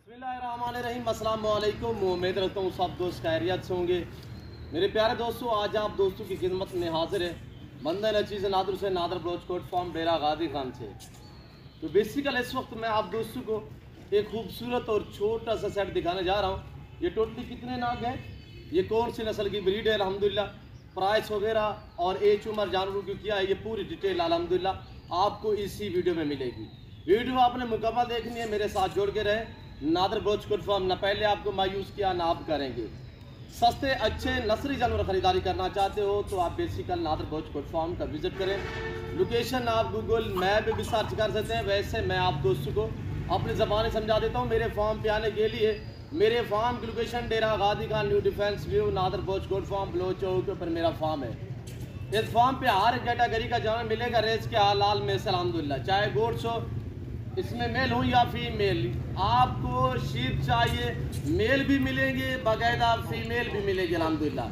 बिस्मिल्लाहिर्रहमानिर्रहीम, अस्सलाम वालेकुम। उम्मीद रखता हूँ सब दोस्त खैरियत से होंगे। मेरे प्यारे दोस्तों, आज आप दोस्तों की खिदमत में हाजिर है बंदा नचीज़ नादर से नादर ब्लोच कोट फॉर्म डेरा गादी खान से। तो बेसिकल इस वक्त मैं आप दोस्तों को एक खूबसूरत और छोटा सा सेट दिखाने जा रहा हूँ। ये टोटली कितने नाग हैं, ये कौन सी नस्ल की ब्रीड है, अल्हम्दुलिल्लाह प्राइस वगैरह और एज उम्र जानवरों की क्या है, ये पूरी डिटेल अल्हम्दुलिल्लाह आपको इसी वीडियो में मिलेगी। वीडियो आपने मुकम्मल देखनी है, मेरे साथ जुड़ के रहे। नादर ब्लोच कोट फार्म ना पहले आपको मायूस किया ना आप करेंगे। सस्ते अच्छे नस्ली जानवर खरीदारी करना चाहते हो तो आप बेसिकल नादर ब्लोच कोट फार्म का विजिट करें। लोकेशन आप गूगल मैप पे भी सर्च कर सकते हैं। वैसे मैं आप दोस्तों को अपनी ज़बान समझा देता हूँ। मेरे फार्म पे आने के लिए मेरे फार्म की लोकेशन डेरा गादी Khan new defence view Nadar Baloch Kot farm Baloch Chowk के ऊपर मेरा फार्म है। इस फार्म पे हर एक कैटेगरी का जानवर मिलेगा रेस के हालाल में से अल्हम्दुलिल्लाह, चाहे गोड्स हो, इसमें मेल हो या फीमेल। आपको शीप चाहिए मेल भी मिलेंगे, बाकायदा फीमेल भी मिलेगी अल्हम्दुलिल्लाह।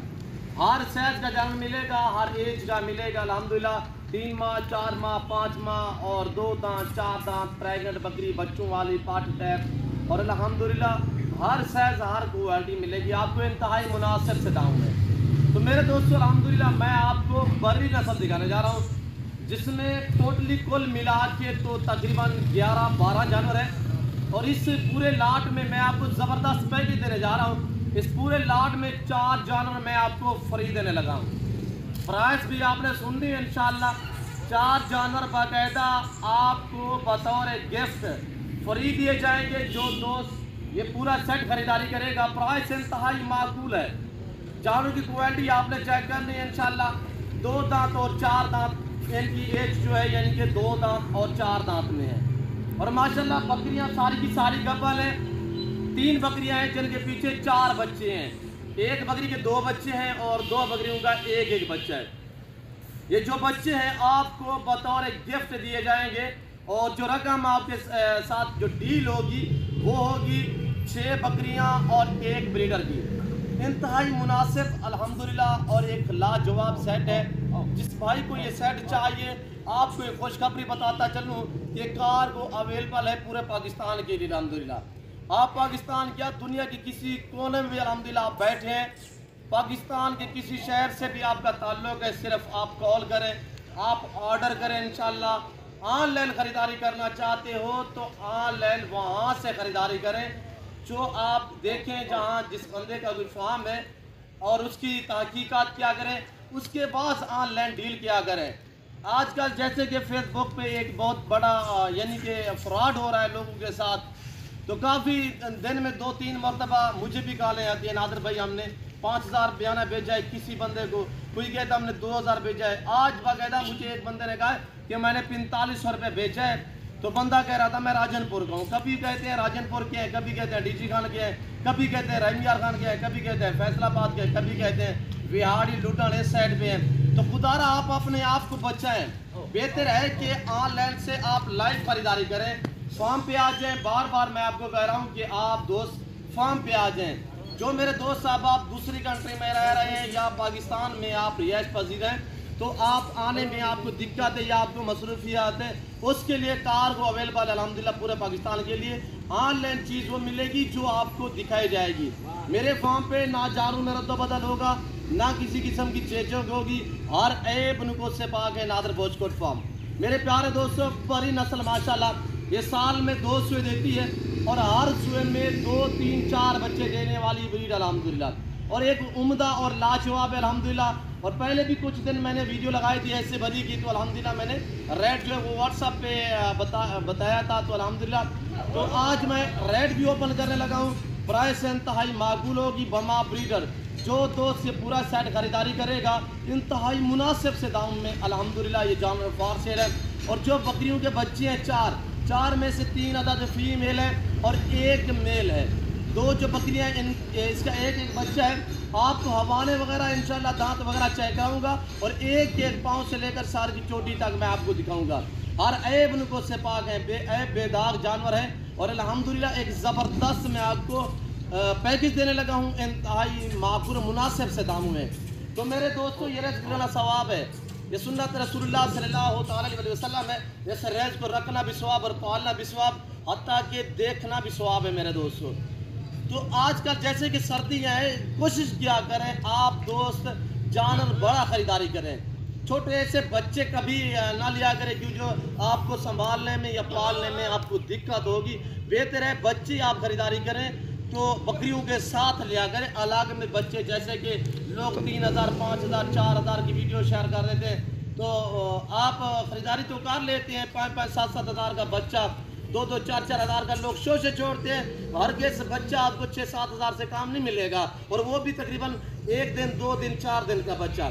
हर साइज का जानवर मिलेगा, हर एज का मिलेगा अल्हम्दुलिल्लाह। 3 माह 4 माह 5 माह और 2 दांत 4 दांत, प्रेगनेंट बकरी, बच्चों वाली, पार्ट टैप और अल्हम्दुलिल्लाह हर साइज हर क्वालिटी मिलेगी आपको इंतहाई मुनासिब से दाम में। तो मेरे दोस्तों अल्हम्दुलिल्लाह मैं आपको बड़ी नस्ल दिखाने जा रहा हूँ जिसमें टोटली कुल मिला के तो तकरीबन 11-12 जानवर हैं। और इस पूरे लाट में मैं आपको ज़बरदस्त पैकेज देने जा रहा हूँ। इस पूरे लाट में 4 जानवर मैं आपको फ्री देने लगा हूँ। प्राइस भी आपने सुन ली इंशाल्लाह। 4 जानवर बाकायदा आपको बतौर गिफ्ट फ्री दिए जाएंगे। जो दोस्त ये पूरा सेट खरीदारी करेगा, प्राइस इंतहाई माकूल है। जानवर की क्वालिटी आपने चेक करनी है इंशाल्लाह। 2 दांत और 4 दांत, इनकी एज जो है यानी कि 2 दांत और 4 दांत में है। और माशाल्लाह बकरियां सारी की सारी गब्बल हैं। 3 बकरियां हैं जिनके पीछे 4 बच्चे हैं। एक बकरी के 2 बच्चे हैं और 2 बकरियों का एक बच्चा है। ये जो बच्चे हैं आपको बतौर गिफ्ट दिए जाएंगे। और जो रकम आपके साथ जो डील होगी वो होगी 6 बकरियां और 1 ब्रीडर की। इंतहाई मुनासिब अल्हम्दुलिल्लाह और एक लाजवाब सेट है। जिस भाई को ये सेट चाहिए आपको एक खुशखबरी बताता चलूँ कि कार को अवेलेबल है पूरे पाकिस्तान के लिए अल्हम्दुलिल्लाह। आप पाकिस्तान क्या दुनिया की किसी कोने में भी अल्हम्दुलिल्लाह आप बैठे हैं, पाकिस्तान के किसी शहर से भी आपका ताल्लुक है, सिर्फ आप कॉल करें, आप ऑर्डर करें इंशाल्लाह। ऑनलाइन ख़रीदारी करना चाहते हो तो ऑनलाइन वहाँ से ख़रीदारी करें जो आप देखें, जहाँ जिस बंदे का कोई फार्म है और उसकी तहकीकात क्या करें, उसके बाद ऑनलाइन डील किया करें। आजकल जैसे कि फेसबुक पे एक बहुत बड़ा यानी कि फ्रॉड हो रहा है लोगों के साथ। तो काफ़ी दिन में 2-3 मरतबा मुझे भी कॉलें आती है, नादर भाई हमने 5000 बयाना भेजा है किसी बंदे को, कोई कहता हमने 2000 भेजा है। आज बाकायदा मुझे एक बंदे ने कहा कि मैंने 4500 रुपये भेजा है। तो बंदा कह रहा था मैं राजनपुर का हूँ। कभी कहते हैं राजनपुर के हैं, कभी कहते हैं डीजी खान के हैं, कभी कहते हैं रहीमयार खान के हैं, कभी कहते हैं फैसलाबाद के हैं, कभी कहते हैं बिहाड़ी लुटन इस साइड पे हैं। तो खुदारा आप अपने आप को बचाएं। बेहतर है कि ऑनलाइन से आप लाइव खरीदारी करें, फार्म पे आ जाएं। बार बार मैं आपको कह रहा हूँ कि आप दोस्त फार्म पे आ जाएं। जो मेरे दोस्त साहब आप दूसरी कंट्री में रह रहे हैं या पाकिस्तान में आप रिहाइश पजीर हैं तो आप आने में आपको दिक्कत है या आपको मसरूफियात है, उसके लिए कार को अवेलेबल अल्हम्दुलिल्लाह पूरे पाकिस्तान के लिए ऑनलाइन चीज़ वो मिलेगी जो आपको दिखाई जाएगी। मेरे फार्म पे ना जारू में रद्द बदल होगा, ना किसी किस्म की चेचक होगी। हर ऐब नुकोस से पाक है नादर ब्लोच कोट फार्म। मेरे प्यारे दोस्तों, बड़ी नस्ल माशाल्लाह ये साल में 2 सुए देती है और हर सुए में 2, 3, 4 बच्चे देने वाली ब्रीड अल्हम्दुलिल्लाह। और एक उम्दा और लाजवाब है अल्हम्दुलिल्लाह। और पहले भी कुछ दिन मैंने वीडियो लगाई थी ऐसे भरी की, तो अल्हम्दुलिल्लाह मैंने रेड जो है वो व्हाट्सअप पे बताया था, तो अल्हम्दुलिल्लाह तो आज मैं रेड भी ओपन करने लगा हूँ। प्राइस इंतहाई माकूल होगी। बमा ब्रीडर जो दोस्त ये पूरा सेट खरीदारी करेगा इंतहाई मुनासिब से दाम में अल्हम्दुलिल्लाह ये जानवर फार सेल है। और जो बकरियों के बच्चे हैं 4 में से 3 अदद फीमेल है और 1 मेल है। 2 जो बकरियां इसका एक बच्चा है। आपको हवाने वगैरह इंशाल्लाह दांत वगैरह चेक कराऊंगा और एक पाँव से लेकर सार की चोटी तक मैं आपको दिखाऊंगा। हर ऐब नुको से पाक है, बेऐब बेदाग जानवर है। और अल्हम्दुलिल्लाह एक ज़बरदस्त मैं आपको पैकेज देने लगा हूँ इंतहाई माकूल मुनासिब से दामों में। तो मेरे दोस्तों ये रज़ सवाब है, ये सुन्नत रसूलुल्लाह सल्लल्लाहु अलैहि वसल्लम है। जैसे रेज़ को रखना भी सवाब और पालना भी सवाब। हत्ता कि देखना भी स्वाब है मेरे दोस्तों। तो आजकल जैसे कि सर्दियाँ हैं, कोशिश किया करें आप दोस्त जानवर बड़ा ख़रीदारी करें, छोटे से बच्चे कभी ना लिया करें, क्योंकि जो आपको संभालने में या पालने में आपको दिक्कत होगी। बेहतर है बच्चे आप ख़रीदारी करें तो बकरियों के साथ लिया करें, अलग में बच्चे। जैसे कि लोग 3000, 5000, 4000 की वीडियो शेयर कर देते हैं, तो आप ख़रीदारी तो कर लेते हैं, 5-5, 7-7 हज़ार का बच्चा, 2-2, 4-4 हज़ार का लोग शो से छोड़ते हैं। हर केस बच्चा आपको 6-7 हज़ार से काम नहीं मिलेगा, और वो भी तकरीबन 1 दिन, 2 दिन, 4 दिन का बच्चा।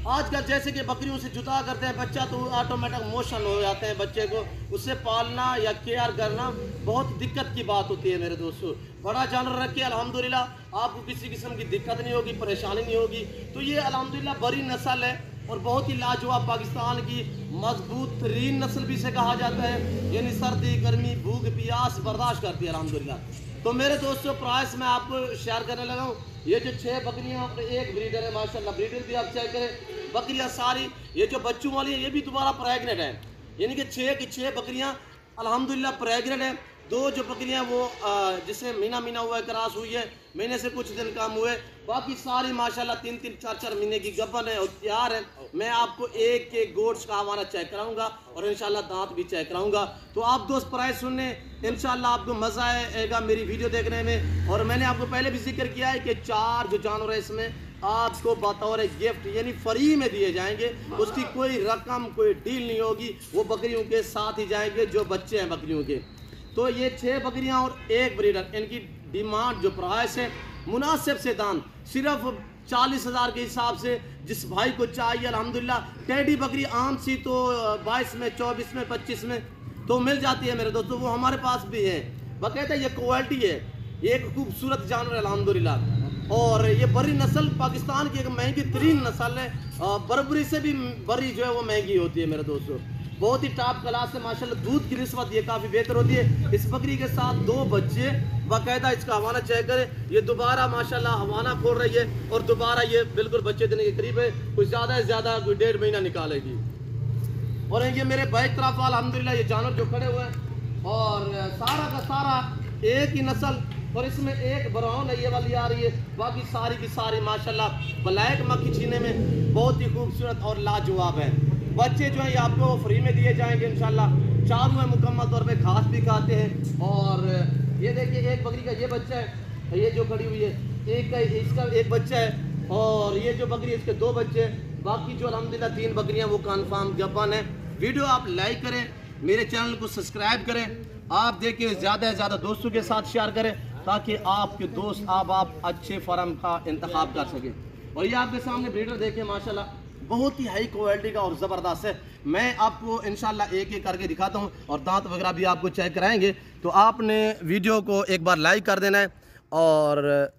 आजकल जैसे कि बकरियों से जुदा करते हैं बच्चा, तो ऑटोमेटिक मोशन हो जाते हैं बच्चे को, उससे पालना या केयर करना बहुत दिक्कत की बात होती है मेरे दोस्तों। बड़ा जानवर रख के अल्हम्दुलिल्लाह आपको किसी किस्म की दिक्कत नहीं होगी, परेशानी नहीं होगी। तो ये अल्हम्दुलिल्लाह बड़ी नस्ल है और बहुत ही लाजवाब, पाकिस्तान की मजबूत तरीन नस्ल भी से कहा जाता है, यानी सर्दी गर्मी भूख प्यास बर्दाश्त करती है अल्हम्दुलिल्लाह। तो मेरे दोस्तों प्राइस मैं आपको शेयर करने लगा हूँ। ये जो 6 बकरियाँ और 1 ब्रीडर है माशाल्लाह, ब्रीडर भी आप चेक करें। बकरियाँ सारी ये जो बच्चों वाली है ये भी दोबारा प्रेगनेंट है, यानी कि 6 की 6 बकरियाँ अल्हम्दुलिल्लाह प्रेगनेंट है। 2 जो बकरियाँ वो जिससे महीना हुआ है, क्रॉस हुई है, महीने से कुछ दिन कम हुए, बाकी सारी माशाल्लाह 3-3, 4-4 महीने की गब्बन है और तैयार है। मैं आपको एक एक गोट्स का हवाना चेक कराऊंगा और इंशाल्लाह दांत भी चेक कराऊंगा। तो आप दोस्त प्राइस सुनने इंशाल्लाह आपको मज़ा आएगा मेरी वीडियो देखने में। और मैंने आपको पहले भी जिक्र किया है कि 4 जो जानवर है इसमें आपको बतौर गिफ्ट यानी फ्री में दिए जाएंगे, उसकी कोई रकम कोई डील नहीं होगी, वो बकरियों के साथ ही जाएंगे जो बच्चे हैं बकरियों के। तो ये 6 बकरियां और 1 ब्रीडर, इनकी डिमांड जो प्राइस है मुनासिब से दाम सिर्फ 40,000 के हिसाब से, जिस भाई को चाहिए अल्हम्दुलिल्लाह। टेडी बकरी आम सी तो 22 में, 24 में, 25 में तो मिल जाती है मेरे दोस्तों, वो हमारे पास भी है। बाकायदा ये क्वालिटी है, ये एक खूबसूरत जानवर है अल्हम्दुलिल्लाह। और ये बड़ी नस्ल पाकिस्तान की एक महंगी तरीन नस्ल है, बर्बरी से भी बड़ी जो है वो महंगी होती है मेरे दोस्तों, बहुत ही टॉप क्लास है माशाल्लाह। दूध की निस्बत ये काफ़ी बेहतर होती है। इस बकरी के साथ 2 बच्चे, बाकायदा इसका हवाना चेक करें, ये दोबारा माशाल्लाह हवाना खोल रही है और दोबारा ये बिल्कुल बच्चे देने के करीब है, कुछ ज़्यादा से ज़्यादा कोई 1.5 महीना निकालेगी। और ये मेरे बैक तरफ अल्हम्दुलिल्लाह ये जानवर जो खड़े हुए हैं और सारा का सारा एक ही नस्ल, और इसमें एक ब्राउन है ये वाली आ रही है, बाकी सारी की सारी माशाल्लाह ब्लैक मक्खी छीने में बहुत ही खूबसूरत और लाजवाब है। बच्चे जो है ये आपको फ्री में दिए जाएंगे इंशाल्लाह। चारों में मुकम्मल तौर पे घास भी खाते हैं। और ये देखिए एक बकरी का ये बच्चा है, ये जो खड़ी हुई है, एक का इसका एक बच्चा है, और ये जो बकरी है इसके 2 बच्चे हैं। बाकी जो अल्हम्दुलिल्लाह 3 बकरियां वो कन्फर्म गब्बन है। वीडियो आप लाइक करें, मेरे चैनल को सब्सक्राइब करें, आप देखिए ज़्यादा से ज़्यादा दोस्तों के साथ शेयर करें ताकि आपके दोस्त आप अच्छे फार्म का इंतखाब कर सकें। और ये आपके सामने ब्रीडर देखें माशाल्लाह बहुत ही हाई क्वालिटी का और ज़बरदस्त है। मैं आपको इंशाल्लाह एक एक करके दिखाता हूँ और दांत वगैरह भी आपको चेक कराएंगे। तो आपने वीडियो को एक बार लाइक कर देना है और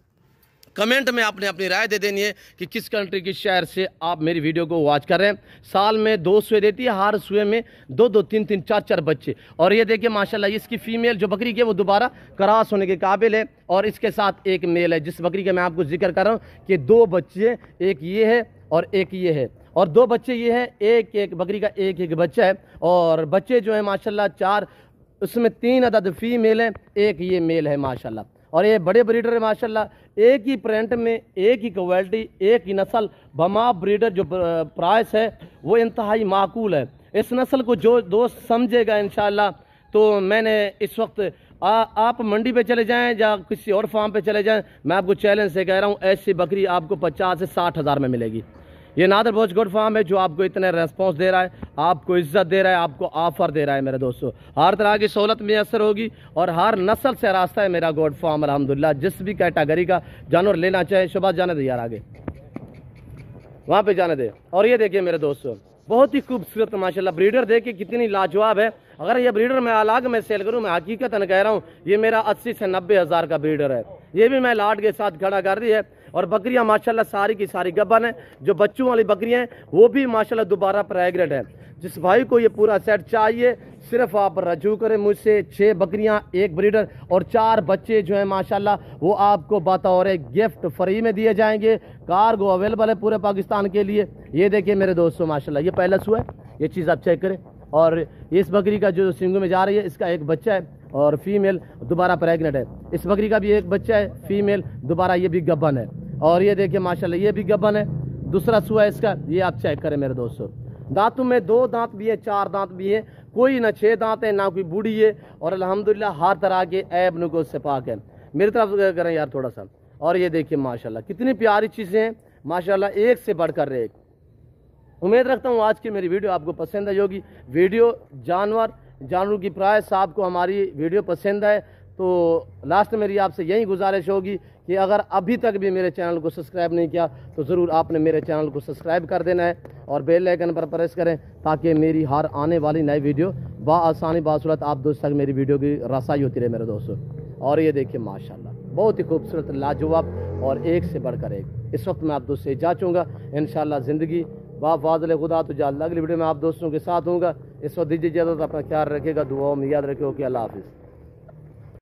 कमेंट में आपने अपनी राय दे देनी है कि किस कंट्री की शहर से आप मेरी वीडियो को वॉच कर रहे हैं। साल में 2 सुए देती है, हर सुए में 2-2, 3-3, 4-4 बच्चे। और ये देखिए माशाल्लाह इसकी फीमेल जो बकरी की है वो दोबारा क्रॉस होने के काबिल है, और इसके साथ एक मेल है जिस बकरी का मैं आपको जिक्र कर रहा हूँ कि 2 बच्चे, एक ये है और एक ये है, और 2 बच्चे ये हैं, एक बकरी का एक बच्चा है। और बच्चे जो है माशाल्लाह 4, उसमें 3 अदद फीमेल है, एक ये मेल है माशाल्लाह। और ये बड़े ब्रीडर है माशाल्लाह, एक ही प्रिंट में एक ही क्वालिटी एक ही नस्ल। बमा ब्रीडर जो प्राइस है वो इंतहाई माकूल है। इस नस्ल को जो दोस्त समझेगा इंशाल्लाह, तो मैंने इस वक्त आप मंडी पे चले जाएं या किसी और फार्म पे चले जाएं, मैं आपको चैलेंज से कह रहा हूँ ऐसी बकरी आपको 50 से 60 हज़ार में मिलेगी। ये नादर बलोच गोट फार्म है जो आपको इतने रेस्पॉन्स दे रहा है, आपको इज्जत दे रहा है, आपको ऑफर दे रहा है मेरे दोस्तों। हर तरह की सहूलत मैसर होगी और हर नस्ल से रास्ता है मेरा गोट फार्म अल्हम्दुलिल्लाह। जिस भी कैटेगरी का जानवर लेना चाहे, शोभा जाने दे यार, आगे वहाँ पे जाने दे। और ये देखिए मेरे दोस्तों बहुत ही खूबसूरत माशाल्लाह ब्रीडर देखिए कितनी लाजवाब है। अगर ये ब्रीडर मैं अलग में सेल करूँ, मैं हकीकतन कह रहा हूँ ये मेरा 80 से 90 हज़ार का ब्रीडर है। ये भी मैं लाट के साथ खड़ा कर दी है। और बकरियां माशाल्लाह सारी की सारी गब्बन है। जो बच्चों वाली बकरियां हैं वो भी माशाल्लाह दोबारा प्रेग्नेंट है। जिस भाई को ये पूरा सेट चाहिए सिर्फ आप रजू करें मुझसे। 6 बकरियां, 1 ब्रीडर और 4 बच्चे जो है माशाल्लाह वो आपको बतौर गिफ्ट फ्री में दिए जाएंगे। कार्गो अवेलेबल है पूरे पाकिस्तान के लिए। ये देखिए मेरे दोस्तों माशाल्लाह ये पहला सुआ है, ये चीज़ आप चेक करें। और इस बकरी का जो सिंगू में जा रही है इसका एक बच्चा है और फीमेल दोबारा प्रेग्नेंट है। इस बकरी का भी एक बच्चा है फीमेल, दोबारा ये भी गब्बन है। और ये देखिए माशाल्लाह ये भी गब्बन है, दूसरा सुआ है इसका, ये आप चेक करें मेरे दोस्तों। दांतों में 2 दांत भी है, 4 दांत भी है, कोई ना 6 दांत है ना कोई बूढ़ी है, और अल्हम्दुलिल्लाह हर तरह के ऐब नुक़्स से पाक है। मेरी तरफ करें यार थोड़ा सा। और ये देखिए माशाल्लाह कितनी प्यारी चीज़ें हैं माशाल्लाह, एक से बढ़कर एक। उम्मीद रखता हूँ आज की मेरी वीडियो आपको पसंद आई होगी। वीडियो जानवरों की प्राइस आपको हमारी वीडियो पसंद आए तो लास्ट में मेरी आपसे यही गुजारिश होगी कि अगर अभी तक भी मेरे चैनल को सब्सक्राइब नहीं किया तो ज़रूर आपने मेरे चैनल को सब्सक्राइब कर देना है और बेल आइकन पर प्रेस करें ताकि मेरी हर आने वाली नई वीडियो आसानी बासूरत आप दोस्तों तक मेरी वीडियो की रसाई होती रहे मेरे दोस्तों। और ये देखिए माशाल्लाह बहुत ही खूबसूरत लाजवाब और एक से बढ़कर एक। इस वक्त मैं आप दोस्तों से जाचूँगा इंशाअल्लाह ज़िंदगी बाफ़ाज़िल खुदा तो अगली वीडियो में आप दोस्तों के साथ होऊंगा। इस वक्त दीजिए इजाज़त, अपना ख्याल रखेगा, दुआओं में याद रखिए। ओके, अल्लाह हाफ़िज़।